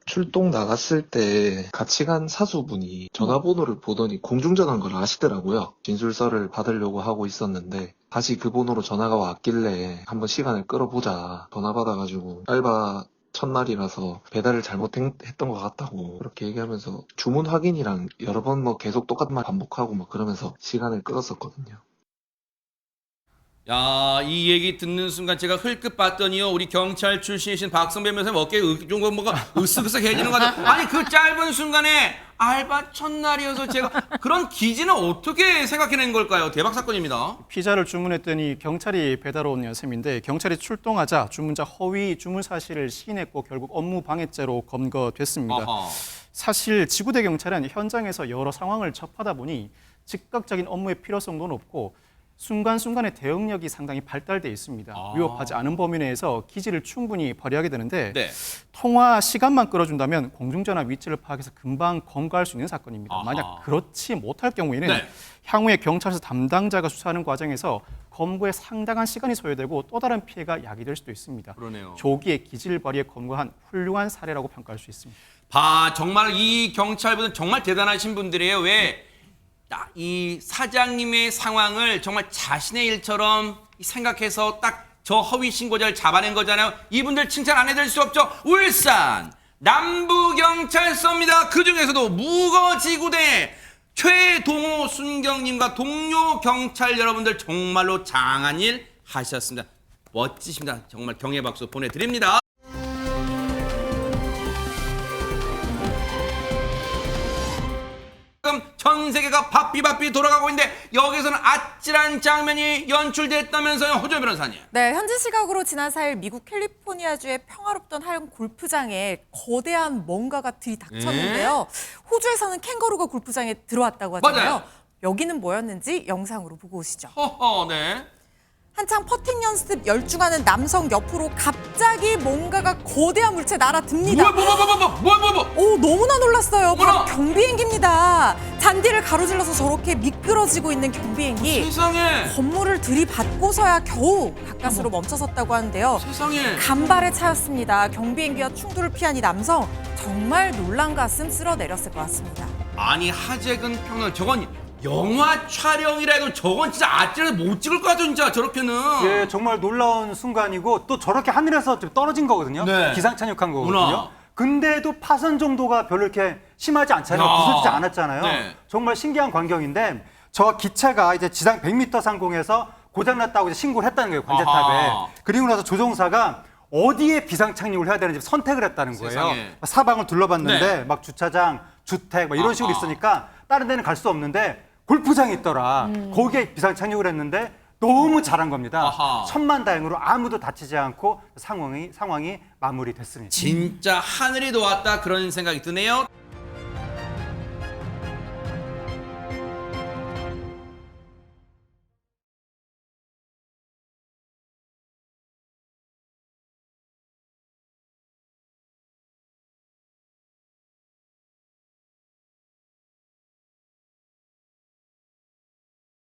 출동 나갔을 때 같이 간 사수분이 전화번호를 보더니 공중전화인 걸 아시더라고요. 진술서를 받으려고 하고 있었는데 다시 그 번호로 전화가 왔길래 한번 시간을 끌어보자. 전화 받아가지고 알바 첫날이라서 배달을 잘못했던 것 같다고 그렇게 얘기하면서 주문 확인이랑 여러 번 계속 똑같은 말 반복하고 그러면서 시간을 끌었었거든요. 야, 이 얘기 듣는 순간 제가 흘끗 봤더니요, 우리 경찰 출신이신 박성배 변호사님 어깨에 좀 뭐가 으쓱으쓱해지는 것 같아요. 아니, 그 짧은 순간에 알바 첫날이어서 제가 그런 기지는 어떻게 생각해낸 걸까요? 대박 사건입니다. 피자를 주문했더니 경찰이 배달 온 셈인데 경찰이 출동하자 주문자 허위 주문 사실을 시인했고 결국 업무 방해죄로 검거됐습니다. 아하. 사실 지구대 경찰은 현장에서 여러 상황을 접하다 보니 즉각적인 업무의 필요성도 높고 순간순간의 대응력이 상당히 발달돼 있습니다. 위협하지 않은 범위 내에서 기지를 충분히 발휘하게 되는데 네. 통화 시간만 끌어준다면 공중전화 위치를 파악해서 금방 검거할 수 있는 사건입니다. 아하. 만약 그렇지 못할 경우에는 네. 향후에 경찰서 담당자가 수사하는 과정에서 검거에 상당한 시간이 소요되고 또 다른 피해가 야기될 수도 있습니다. 그러네요. 조기에 기지를 발휘해 검거한 훌륭한 사례라고 평가할 수 있습니다. 정말 이 경찰분은 정말 대단하신 분들이에요. 왜? 이 사장님의 상황을 정말 자신의 일처럼 생각해서 딱 저 허위 신고자를 잡아낸 거잖아요. 이분들 칭찬 안 해드릴 수 없죠. 울산 남부경찰서입니다. 그중에서도 무거지구대 최동호 순경님과 동료 경찰 여러분들 정말로 장한 일 하셨습니다. 멋지십니다. 정말 경의 박수 보내드립니다. 지금 전 세계가 바삐바삐 돌아가고 있는데 여기서는 아찔한 장면이 연출됐다면서요, 호조 변호사님. 네, 현지 시각으로 지난 4일 미국 캘리포니아주의 평화롭던 한 골프장에 거대한 뭔가가 들이닥쳤는데요. 호주에서는 캥거루가 골프장에 들어왔다고 하잖아요. 맞아요. 여기는 뭐였는지 영상으로 보고 오시죠. 네. 한창 퍼팅 연습 열중하는 남성 옆으로 갑자기 뭔가가 거대한 물체 날아듭니다. 오, 너무나 놀랐어요. 바로 경비행기입니다. 잔디를 가로질러서 저렇게 미끄러지고 있는 경비행기. 세상에. 건물을 들이받고서야 겨우 가까스로 멈춰섰다고 하는데요. 세상에. 간발의 차였습니다. 경비행기와 충돌을 피한 이 남성 정말 놀란 가슴 쓸어내렸을 것 같습니다. 아니, 하재근 평론 저건 영화 촬영이라 해도 저건 진짜 아찔해서 못 찍을 것 같아, 진짜 저렇게는. 예, 정말 놀라운 순간이고 또 저렇게 하늘에서 좀 떨어진 거거든요. 네. 기상착륙한 거거든요. 구나. 근데도 파손 정도가 별로 이렇게 심하지 않잖아요. 야. 부서지지 않았잖아요. 네. 정말 신기한 광경인데 저 기체가 이제 지상 100m 상공에서 고장났다고 이제 신고를 했다는 거예요, 관제탑에. 아하. 그리고 나서 조종사가 어디에 비상착륙을 해야 되는지 선택을 했다는 거예요. 세상에. 사방을 둘러봤는데 네. 막 주차장, 주택 막 이런 식으로 아하. 있으니까 다른 데는 갈 수 없는데 골프장이 있더라. 거기에 비상착륙을 했는데 너무 잘한 겁니다. 아하. 천만다행으로 아무도 다치지 않고 상황이 마무리됐습니다. 진짜 하늘이 도왔다 그런 생각이 드네요.